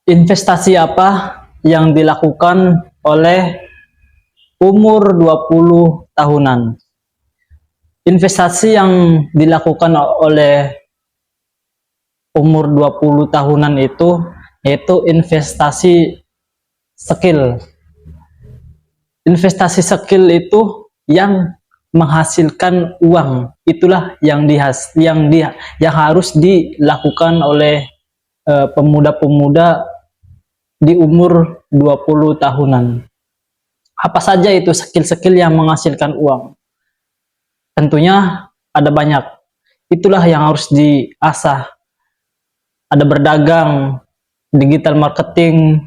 Investasi apa yang dilakukan oleh umur 20 tahunan? Investasi yang dilakukan oleh umur 20 tahunan itu yaitu investasi skill. Investasi skill itu yang menghasilkan uang. Itulah yang harus dilakukan oleh pemuda-pemuda di umur 20 tahunan. Apa saja itu skill-skill yang menghasilkan uang? Tentunya ada banyak. Itulah yang harus diasah. Ada berdagang, digital marketing,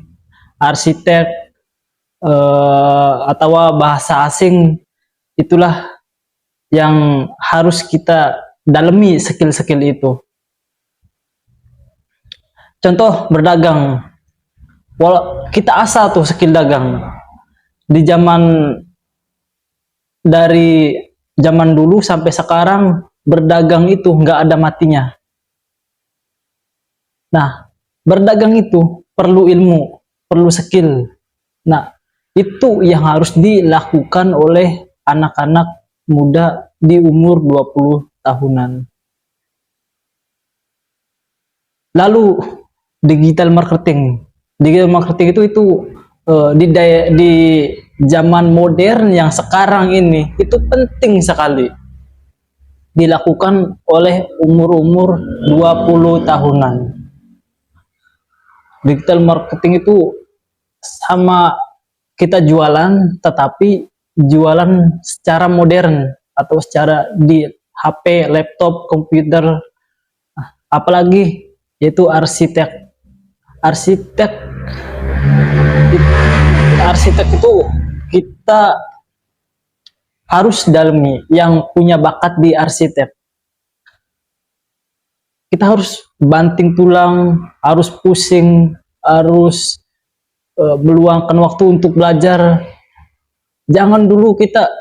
arsitek, atau bahasa asing. Itulah yang harus kita dalami skill-skill itu. Contoh berdagang. Kita asah tuh skill dagang. Dari zaman dulu sampai sekarang berdagang itu nggak ada matinya. Nah, berdagang itu perlu ilmu, perlu skill. Nah, itu yang harus dilakukan oleh anak-anak muda di umur 20 tahunan. Lalu digital marketing. Digital marketing itu di zaman modern yang sekarang ini itu penting sekali dilakukan oleh umur-umur 20 tahunan. Digital marketing itu sama kita jualan, tetapi jualan secara modern atau secara di HP, laptop, komputer, apalagi yaitu arsitek. Arsitek itu kita harus dalami yang punya bakat di arsitek. Kita harus banting tulang, harus pusing, harus meluangkan waktu untuk belajar. Jangan dulu kita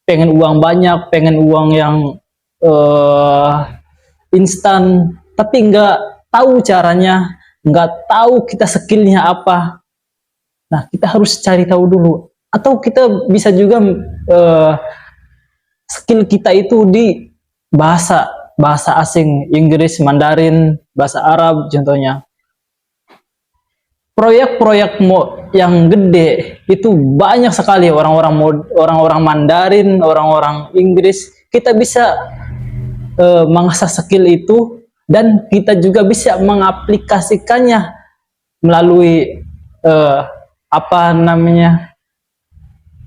pengen uang banyak, pengen uang yang instan, tapi nggak tahu caranya, nggak tahu kita skillnya apa. Nah, kita harus cari tahu dulu. Atau kita bisa juga skill kita itu di bahasa asing, Inggris, Mandarin, bahasa Arab contohnya. Proyek-proyek yang gede itu banyak sekali orang-orang Mandarin, orang-orang Inggris. Kita bisa mengasah skill itu dan kita juga bisa mengaplikasikannya melalui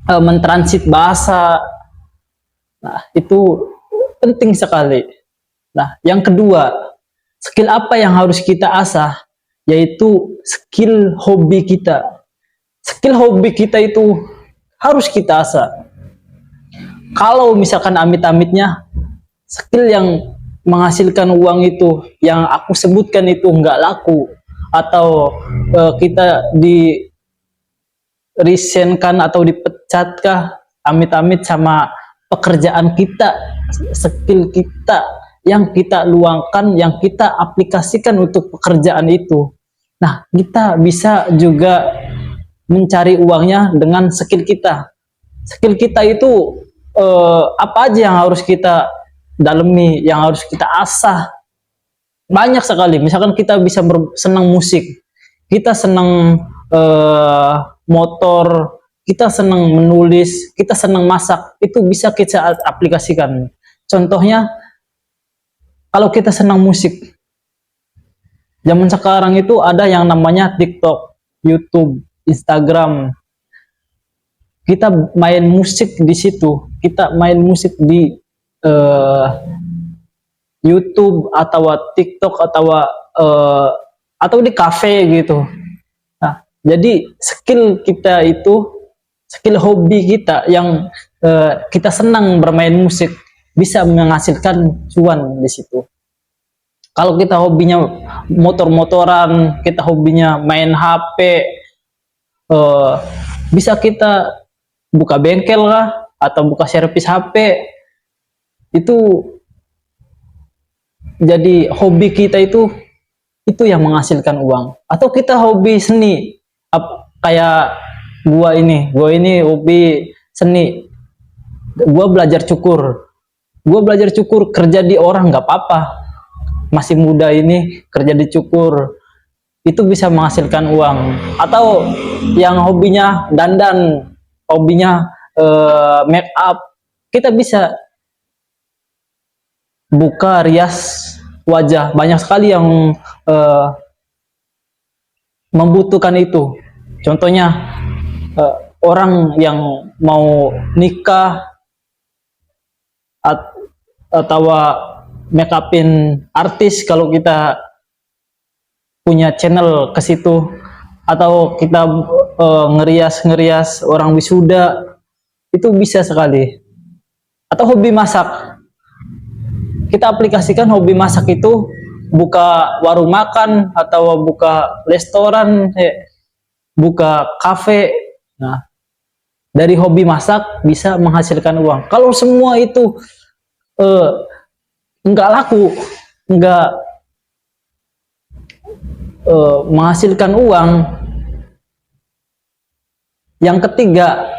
mentransit bahasa. Nah, itu penting sekali. Nah, yang kedua, skill apa yang harus kita asah? Yaitu skill hobi kita. Skill hobi kita itu harus kita asah. Kalau misalkan amit-amitnya skill yang menghasilkan uang itu yang aku sebutkan itu nggak laku, atau kita di resign-kan atau dipecatkah amit-amit sama pekerjaan kita, skill kita yang kita luangkan, yang kita aplikasikan untuk pekerjaan itu. Nah, kita bisa juga mencari uangnya dengan skill kita. Skill kita itu apa aja yang harus kita dalami, yang harus kita asah? Banyak sekali. Misalkan kita bisa senang musik, kita senang motor, kita senang menulis, kita senang masak, itu bisa kita aplikasikan. Contohnya, kalau kita senang musik, zaman sekarang itu ada yang namanya TikTok, YouTube, Instagram. Kita main musik di situ, kita main musik di YouTube atau TikTok atau di cafe gitu. Nah, jadi skill kita itu, skill hobi kita yang kita senang bermain musik bisa menghasilkan cuan di situ. Kalau kita hobinya motor-motoran, kita hobinya main HP, bisa kita buka bengkel lah atau buka servis HP. Itu jadi hobi kita itu itu yang menghasilkan uang. Atau kita hobi seni, kayak gua ini hobi seni, gua belajar cukur kerja di orang nggak apa-apa, masih muda ini kerja di cukur, itu bisa menghasilkan uang. Atau yang hobinya dandan, hobinya make up, kita bisa buka rias wajah. Banyak sekali yang membutuhkan itu. Contohnya orang yang mau nikah atau make upin artis, kalau kita punya channel ke situ, atau kita ngerias orang wisuda, itu bisa sekali. Atau hobi masak, kita aplikasikan hobi masak itu, buka warung makan atau buka restoran, buka kafe. Nah, dari hobi masak bisa menghasilkan uang. Kalau semua itu nggak laku, nggak menghasilkan uang, yang ketiga,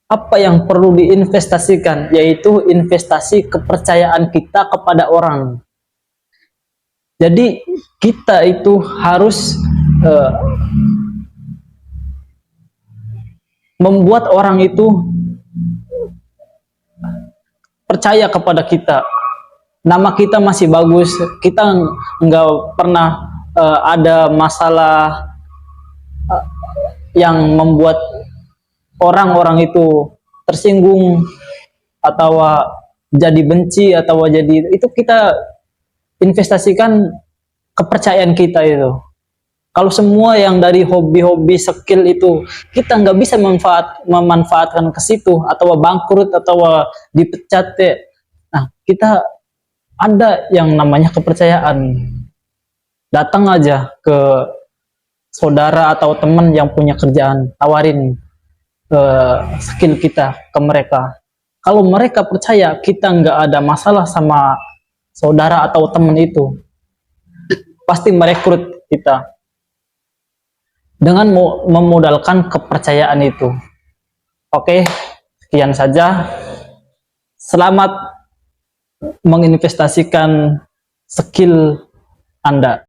apa yang perlu diinvestasikan, yaitu investasi kepercayaan kita kepada orang. Jadi kita itu harus membuat orang itu percaya kepada kita. Nama kita masih bagus, kita nggak pernah ada masalah yang membuat orang-orang itu tersinggung atau jadi benci atau jadi, itu kita investasikan kepercayaan kita itu. Kalau semua yang dari hobi-hobi skill itu kita nggak bisa memanfaatkan ke situ, atau bangkrut atau dipecat, nah kita ada yang namanya kepercayaan. Datang aja ke saudara atau teman yang punya kerjaan, tawarin skill kita ke mereka. Kalau mereka percaya kita nggak ada masalah sama saudara atau teman itu, pasti merekrut kita dengan memodalkan kepercayaan itu. Oke, sekian saja. Selamat menginvestasikan skill Anda.